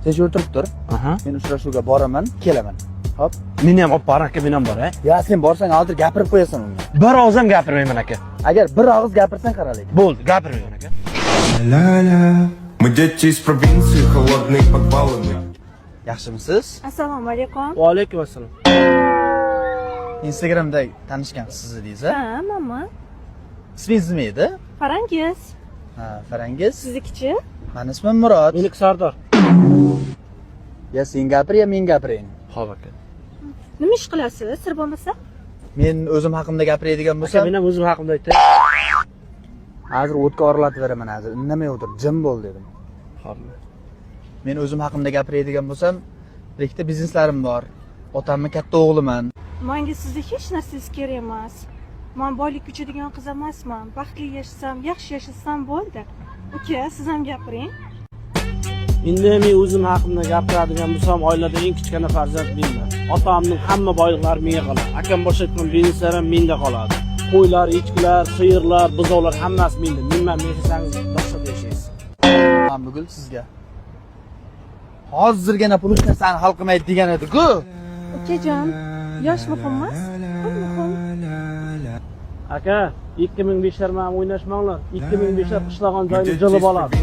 Tinch o'tirib tur. Aha. Men uchrashuvga boraman, kelaman. Hop. Meni ham olib bor aka, men ham bor, ha. Ya sen borsang hozir gapirib qo'yasan unga. Bir oz ham gapirmayman aka. Agar bir og'iz gapirsang qaralik. Bo'ldi, gapirmayman aka. Ла-ла, мы дети из провинции, холодные подвалы мы. Yaxshimisiz? Assalomu alaykum. Va alaykum assalom. Instagramda tanishgan sizni deysiz. Ha, mama. Ismingiz nima edi? Farangiz. Ha, Farangiz. Siznikichi? Meni ismim Murod. Meniki Sardor. Ya sen gapir, ya men gapiring. Xo'p aka. Nima ish qilasiz? Sir bo'lmasa? Men o'zim haqimda gapiradigan Aka, bo'lsam, men ham o'zim haqimda aytay. hozir o'tga oralatib beraman hozir. Indamay o'tir, jim bo'l dedim. Xo'p. Men o'zim haqimda gapiradigan bo'lsam, birikta bizneslarim bor. Otamning katta o'g'liman. Menga sizni hech narsangiz kerak emas. Men boylik kuchadigan qiz emasman. Baxtli yashasam, yaxshi yashasam bo'ldi. Uka, siz ham gapiring. Endi men o'zim haqimda gapiradigan bo'lsam, oilada eng kichkina farzand menman. Otamning hamma boyliklari menga qoladi. Akam boshlayotgan bizneslar ham menda qoladi. Qo'ylar, echkilar, sigirlar, buzoqlar hammasi menda. Men yashasangiz boshqa yashaysiz. Men bugun sizga hozirgina pul hech narsani hal qilmaydi degan edi-ku. Ukajon, yosh muhim emas, pul muhim. Aka, 2500 ham o'ynashmanglar. 2500 qishlag'on joyni jilib oladi.